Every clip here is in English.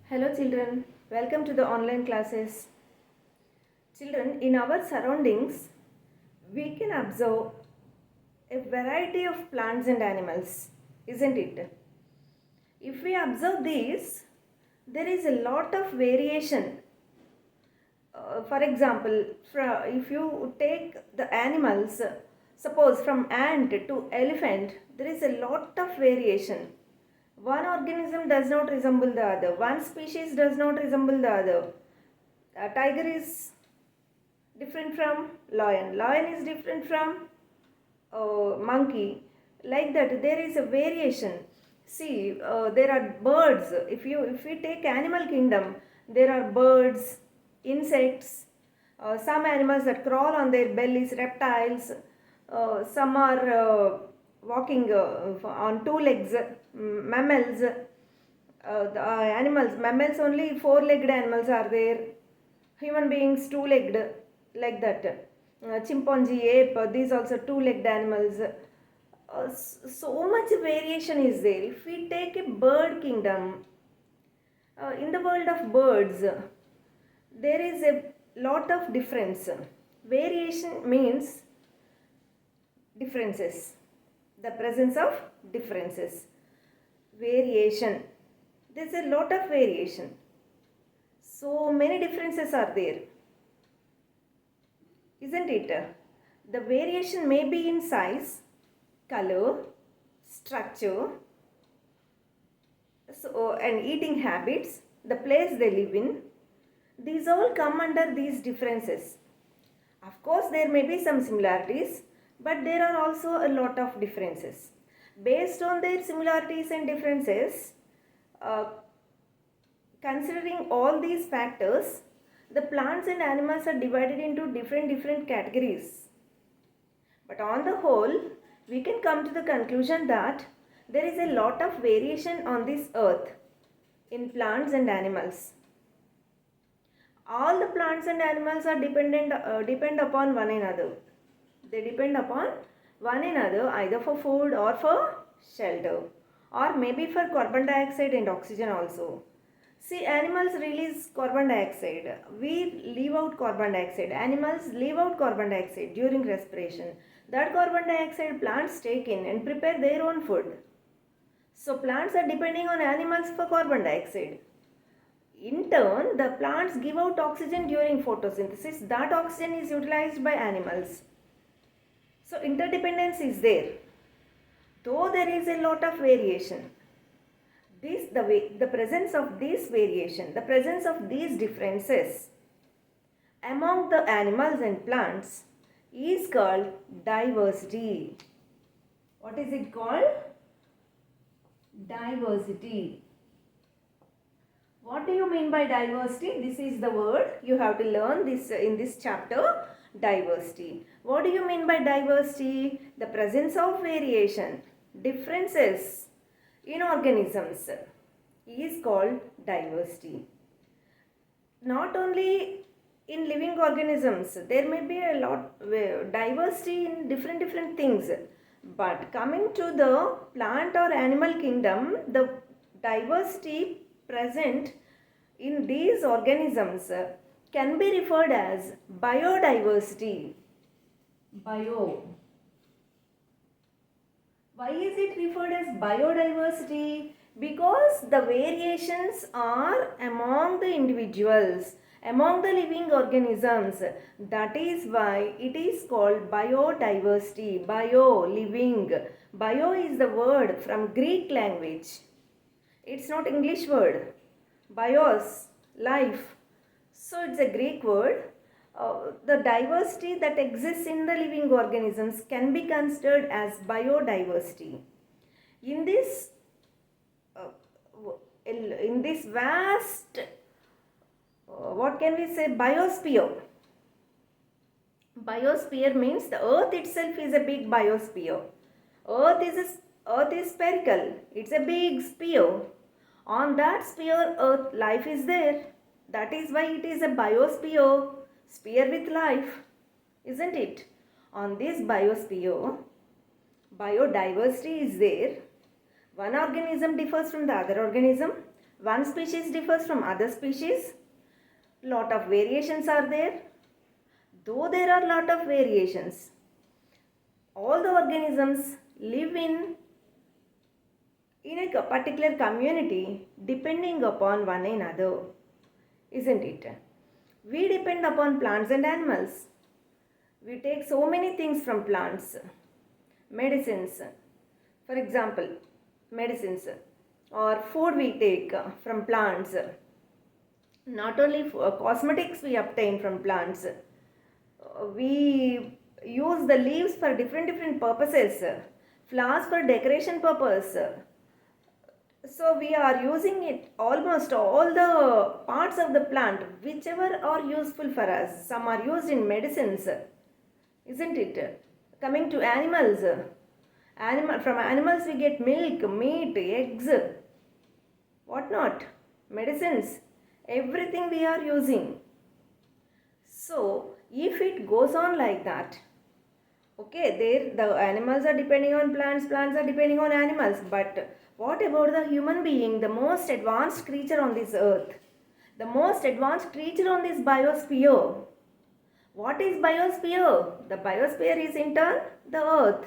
Hello children, welcome to the online classes. Children, in our surroundings, we can observe a variety of plants and animals, isn't it? If we observe these, there is a lot of variation. For example, if you take the animals, suppose from ant to elephant, there is a lot of variation. One organism does not resemble the other. One species does not resemble the other. A tiger is different from lion. Lion is different from monkey. Like that, there is a variation. See, there are birds. If we take animal kingdom, there are birds, insects, some animals that crawl on their bellies, reptiles. Some are walking on two legs, mammals. The animals, mammals only four-legged animals are there. Human beings two-legged, like that. Chimpanzee, ape, these also two-legged animals. So much variation is there. If we take a bird kingdom, in the world of birds, there is a lot of difference. Variation means differences, the presence of differences. Variation, there is a lot of variation. So many differences are there, isn't it? The variation may be in size, color, structure, and eating habits, the place they live in. These all come under these differences. Of course, there may be some similarities, but there are also a lot of differences. Based on their similarities and differences, considering all these factors, the plants and animals are divided into different categories. But on the whole, we can come to the conclusion that there is a lot of variation on this earth in plants and animals. All the plants and animals are depend upon one another. They depend upon one another either for food or for shelter, or maybe for carbon dioxide and oxygen also. See, animals release carbon dioxide. We leave out carbon dioxide. Animals leave out carbon dioxide during respiration. That carbon dioxide plants take in and prepare their own food. So plants are depending on animals for carbon dioxide. In turn, the plants give out oxygen during photosynthesis. That oxygen is utilized by animals. So interdependence is there. Though there is a lot of variation, the presence of this variation, the presence of these differences among the animals and plants is called diversity. What is it called? Diversity. What do you mean by diversity? This is the word you have to learn this in this chapter, diversity. What do you mean by diversity? The presence of variation, differences in organisms is called diversity. Not only in living organisms, there may be a lot diversity in different things, but coming to the plant or animal kingdom, the diversity present in these organisms can be referred as biodiversity. Bio. Why is it referred as biodiversity? Because the variations are among the individuals, among the living organisms. That is why it is called biodiversity. Bio, living. Bio is the word from Greek language. It's not English word. Bios, life. So it's a Greek word. The diversity that exists in the living organisms can be considered as biodiversity. In this vast, what can we say, biosphere. Biosphere means the earth itself is a big biosphere. Earth is spherical. It's a big sphere. On that sphere, life is there. That is why it is a biosphere. Sphere with life, isn't it? On this biosphere, biodiversity is there. One organism differs from the other organism. One species differs from other species. Lot of variations are there. Though there are lot of variations, all the organisms live in a particular community depending upon one another, isn't it? We depend upon plants and animals. We take so many things from plants. Medicines, for example, medicines or food we take from plants. Not only cosmetics we obtain from plants. We use the leaves for different purposes. Flowers for decoration purpose. So we are using it almost all the parts of the plant whichever are useful for us. Some are used in medicines, isn't it? Coming to animals, from animals we get milk, meat, eggs, what not, medicines, everything we are using. So if it goes on like that, okay, there the animals are depending on plants, plants are depending on animals, but what about the human being, the most advanced creature on this earth, the most advanced creature on this biosphere? What is biosphere? The biosphere is in turn the earth.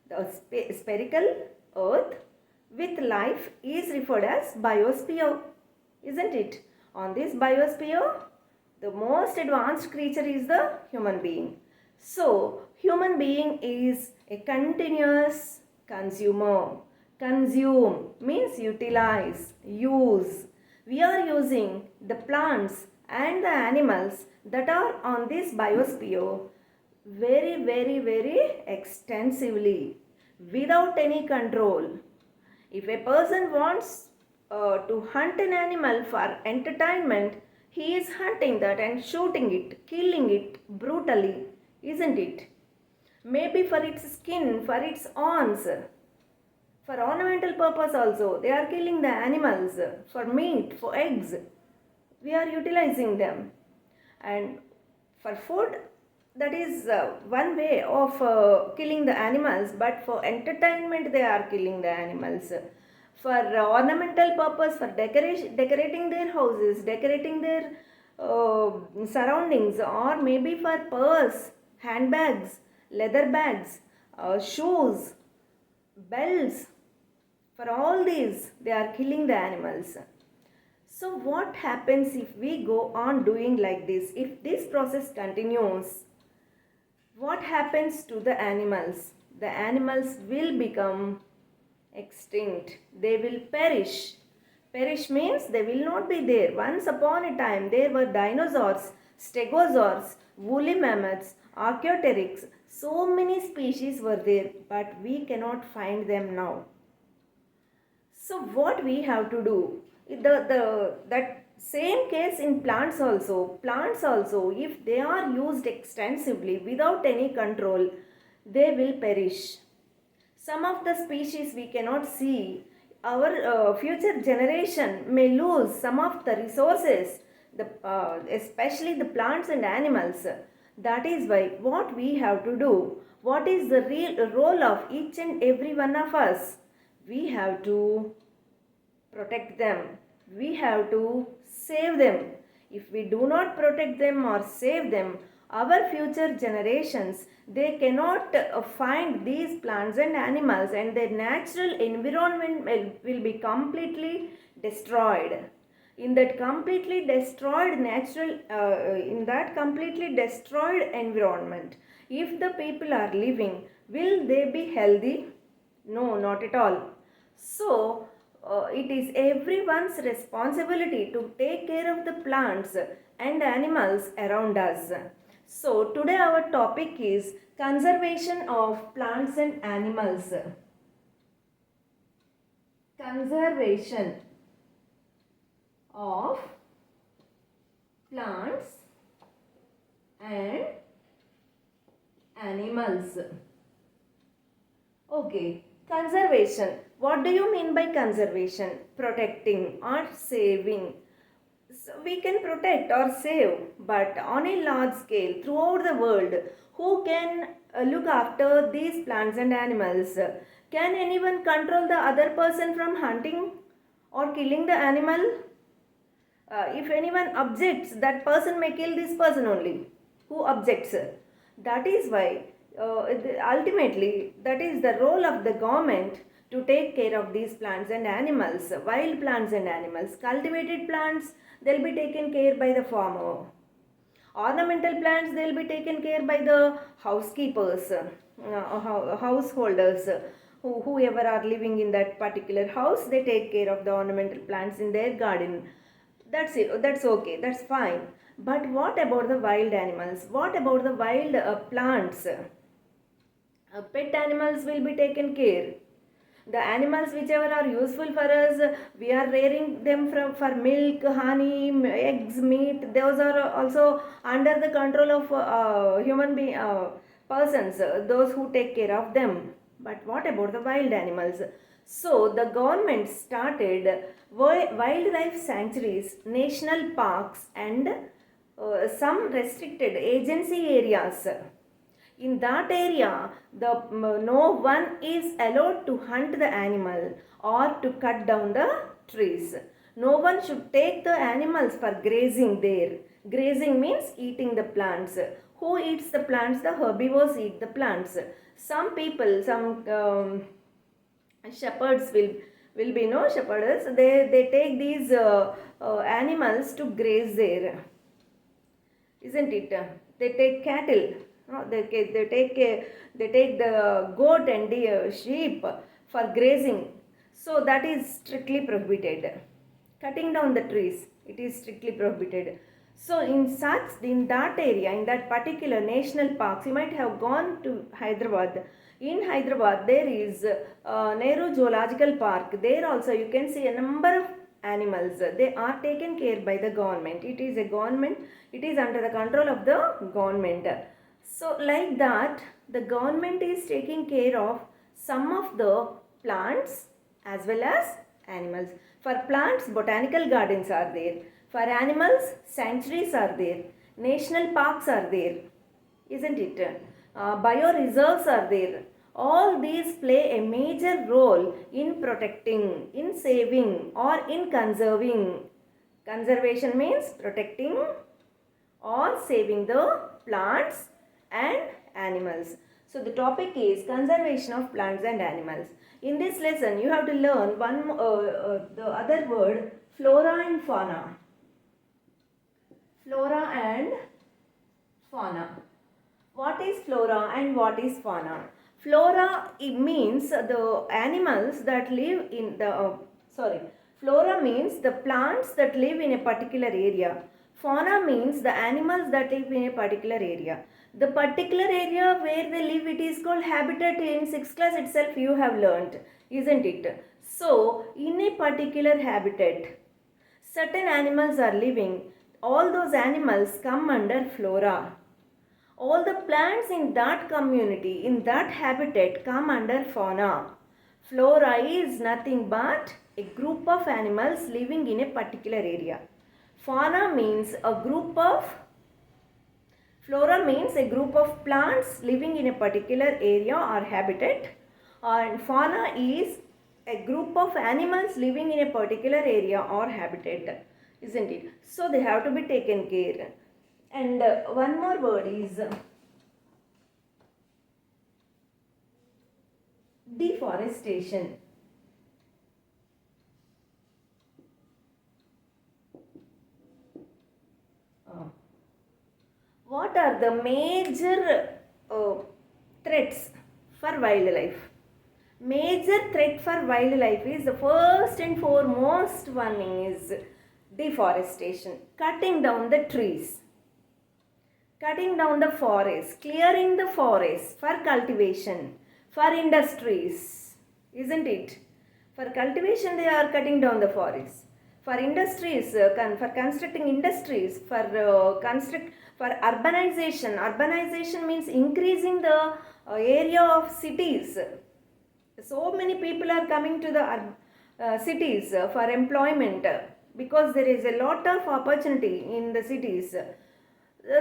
The spherical earth with life is referred as biosphere, isn't it? On this biosphere, the most advanced creature is the human being. So, human being is a continuous consumer. Consume means utilize, use. We are using the plants and the animals that are on this biosphere very extensively without any control. If a person wants to hunt an animal for entertainment, he is hunting that and shooting it, killing it brutally, isn't it? Maybe for its skin, for its horns, for ornamental purpose also. They are killing the animals for meat, for eggs. We are utilizing them. And for food, that is one way of killing the animals, but for entertainment they are killing the animals. For ornamental purpose, for decorating their houses, decorating their surroundings, or maybe for purse, handbags, leather bags, shoes, belts, for all these they are killing the animals. So what happens if we go on doing like this? If this process continues, what happens to the animals? The animals will become extinct. They will perish. Perish means they will not be there. Once upon a time there were dinosaurs, stegosaurs, woolly mammoths, archaeopteryx. So many species were there, but we cannot find them now. So what we have to do? That same case in plants also. Plants also, if they are used extensively without any control, they will perish. Some of the species we cannot see. Our future generation may lose some of the resources, especially the plants and animals. That is why what we have to do, what is the real role of each and every one of us? We have to protect them. We have to save them. If we do not protect them or save them, our future generations, they cannot find these plants and animals, and their natural environment will be completely destroyed. In that completely destroyed environment, if the people are living, will they be healthy? No, not at all. So it is everyone's responsibility to take care of the plants and animals around us. So today our topic is conservation of plants and animals. Conservation of plants and animals. Okay, conservation. What do you mean by conservation? Protecting or saving. So we can protect or save, but on a large scale throughout the world, who can look after these plants and animals? Can anyone control the other person from hunting or killing the animal. If anyone objects, that person may kill this person only who objects. That is why ultimately that is the role of the government to take care of these plants and animals, wild plants and animals. Cultivated plants, they'll be taken care by the farmer. Ornamental plants, they'll be taken care by the housekeepers, householders, whoever are living in that particular house. They take care of the ornamental plants in their garden. That's it. That's okay. That's fine. But what about the wild animals? What about the wild plants? Pet animals will be taken care. The animals whichever are useful for us, we are rearing them for milk, honey, eggs, meat. Those are also under the control of persons, those who take care of them. But what about the wild animals? So the government started wildlife sanctuaries, national parks, and some restricted agency areas. In that area, no one is allowed to hunt the animal or to cut down the trees. No one should take the animals for grazing there. Grazing means eating the plants. Who eats the plants? The herbivores eat the plants. Some people, some shepherds will be no shepherds. They take these animals to graze there, isn't it? They take cattle. They take the goat and the sheep for grazing. So that is strictly prohibited. Cutting down the trees, it is strictly prohibited. So in that area, in that particular national parks, you might have gone to Hyderabad. In Hyderabad, there is Nehru Zoological Park. There also you can see a number of animals. They are taken care by the government. It is a government. It is under the control of the government. So like that, the government is taking care of some of the plants as well as animals. For plants, botanical gardens are there. For animals, sanctuaries are there. National parks are there, isn't it? Bioreserves are there. All these play a major role in protecting, in saving, or in conserving. Conservation means protecting or saving the plants and animals. So the topic is conservation of plants and animals. In this lesson, you have to learn the other word, flora and fauna. Flora and fauna. What is flora and what is fauna? Flora, it means the animals that live in the flora means the plants that live in a particular area. Fauna means the animals that live in a particular area. The particular area where they live, it is called habitat. In 6th class itself you have learnt, isn't it? So in a particular habitat, certain animals are living. All those animals come under flora. All the plants in that community, in that habitat, come under fauna. Flora is nothing but a group of animals living in a particular area. Fauna means a group of Flora means a group of plants living in a particular area or habitat, and fauna is a group of animals living in a particular area or habitat, isn't it? So they have to be taken care. And one more word is deforestation. What are the major threats for wildlife? Major threat for wildlife is the first and foremost one is deforestation, cutting down the trees, cutting down the forest, clearing the forest for cultivation, for industries, isn't it? For cultivation they are cutting down the forest. For industries, for constructing industries, for urbanization. Urbanization means increasing the area of cities. So many people are coming to the cities for employment because there is a lot of opportunity in the cities.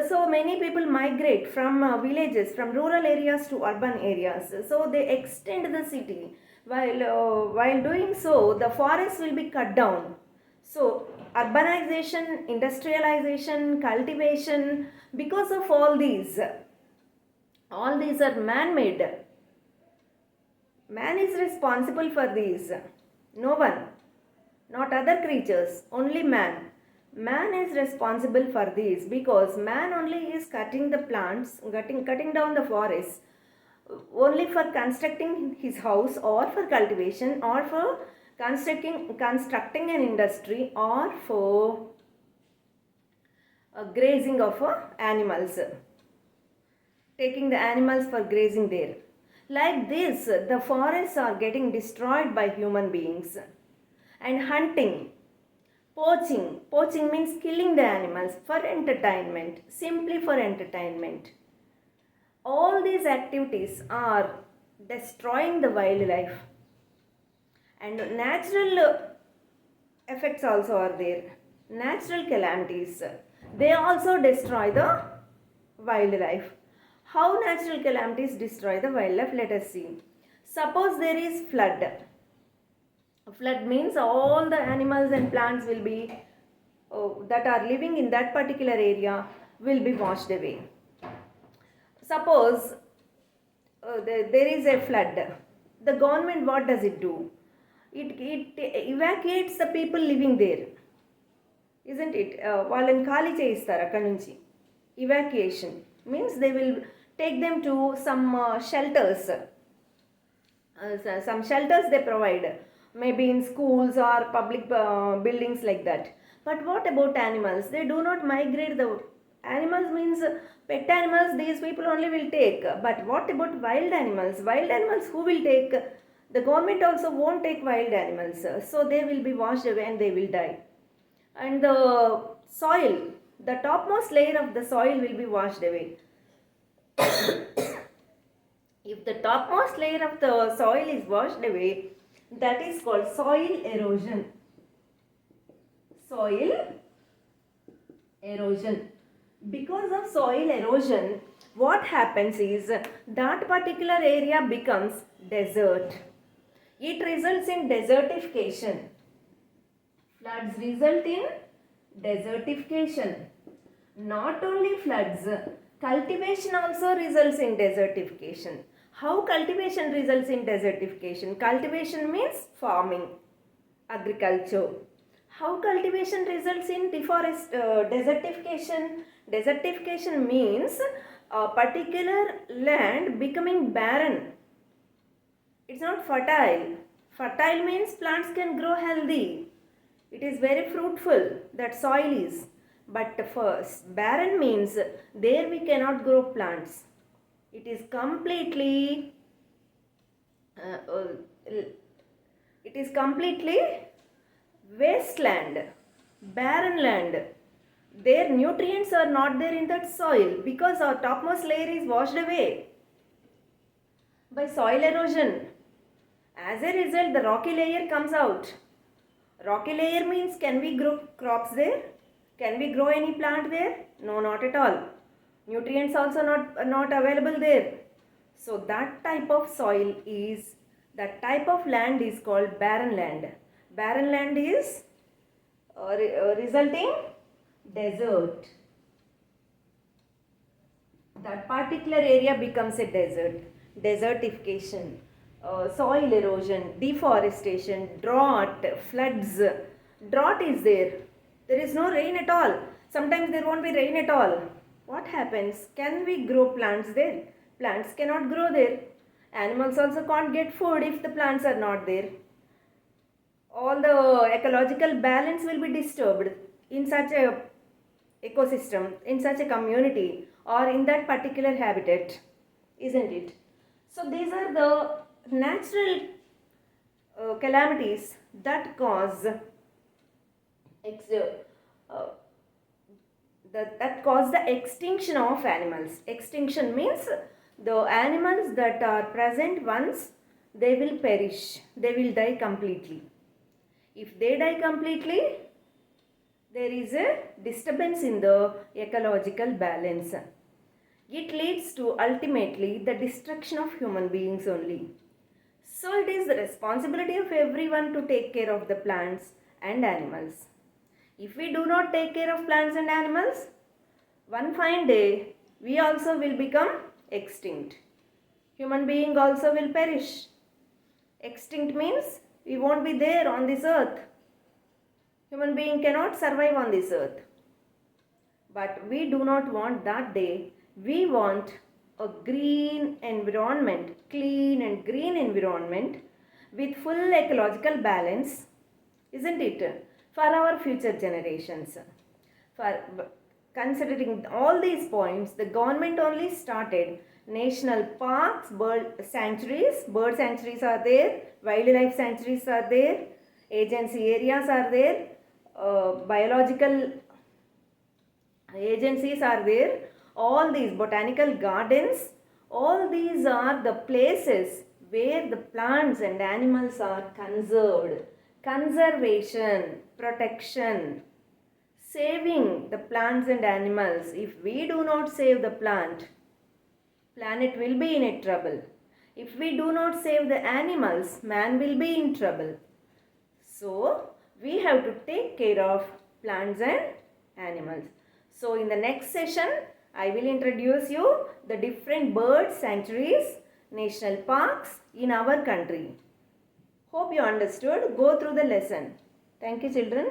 So many people migrate from villages, from rural areas to urban areas. So they extend the city. While doing so, the forests will be cut down. So, urbanization, industrialization, cultivation, because of all these are man-made. Man is responsible for these. No one, not other creatures, only man. Man is responsible for these because man only is cutting the plants, cutting down the forests only for constructing his house or for cultivation or for constructing an industry or for grazing of animals, taking the animals for grazing there. Like this, the forests are getting destroyed by human beings. And hunting, poaching means killing the animals for entertainment, simply for entertainment. All these activities are destroying the wildlife, and natural effects also are there. Natural calamities, they also destroy the wildlife. How natural calamities destroy the wildlife? Let us see. Suppose there is flood. Flood means all the animals and plants will be that are living in that particular area will be washed away. Suppose there is a flood. The government, what does it do? It evacuates the people living there. Isn't it? వాళ్ళని ఖాళీ చేయిస్తారు అక్కడ నుంచి. Evacuation means they will take them to some shelters. Some shelters they provide, maybe in schools or public buildings like that. But what about animals? They do not migrate. The animals means pet animals, these people only will take. But what about wild animals? Wild animals who will take? The government also won't take wild animals, so they will be washed away and they will die. And the soil, the topmost layer of the soil will be washed away. If the topmost layer of the soil is washed away, that is called soil erosion. Soil erosion. Because of soil erosion, what happens is that particular area becomes desert. It results in desertification. Floods result in desertification. Not only floods, cultivation also results in desertification. How cultivation results in desertification? Cultivation means farming, agriculture. How cultivation results in desertification? Desertification means a particular land becoming barren. It's not fertile. Fertile means plants can grow healthy. It is very fruitful, that soil is. But first, barren means there we cannot grow plants. It is completely wasteland, barren land. Their nutrients are not there in that soil because our topmost layer is washed away by soil erosion. As a result, the rocky layer comes out. Rocky layer means, can we grow crops there? Can we grow any plant there? No, not at all. Nutrients also not available there. So that type of soil is, that type of land is called barren land. Barren land is resulting desert. That particular area becomes a desert. Desertification, soil erosion, deforestation, drought, floods. Drought is there. There is no rain at all. Sometimes there won't be rain at all. What happens? Can we grow plants there? Plants cannot grow there. Animals also can't get food if the plants are not there. All the ecological balance will be disturbed in such a ecosystem, in such a community, or in that particular habitat, isn't it? So these are the natural calamities that cause that cause the extinction of animals. Extinction means the animals that are present once, they will perish, they will die completely. If they die completely, there is a disturbance in the ecological balance. It leads to ultimately the destruction of human beings only. So it is the responsibility of everyone to take care of the plants and animals. If we do not take care of plants and animals, one fine day we also will become extinct. Human being also will perish. Extinct means we won't be there on this earth. Human being cannot survive on this earth. But we do not want that day. We want a green environment, clean and green environment with full ecological balance, isn't it? For our future generations. For considering all these points, the government only started national parks, bird sanctuaries are there, wildlife sanctuaries are there, agency areas are there, biological agencies are there, all these botanical gardens, all these are the places where the plants and animals are conserved. Conservation, protection, saving the plants and animals. If we do not save the planet will be in trouble. If we do not save the animals, man will be in trouble. So, we have to take care of plants and animals. So, in the next session, I will introduce you the different bird sanctuaries, national parks in our country. Hope you understood. Go through the lesson. Thank you, children.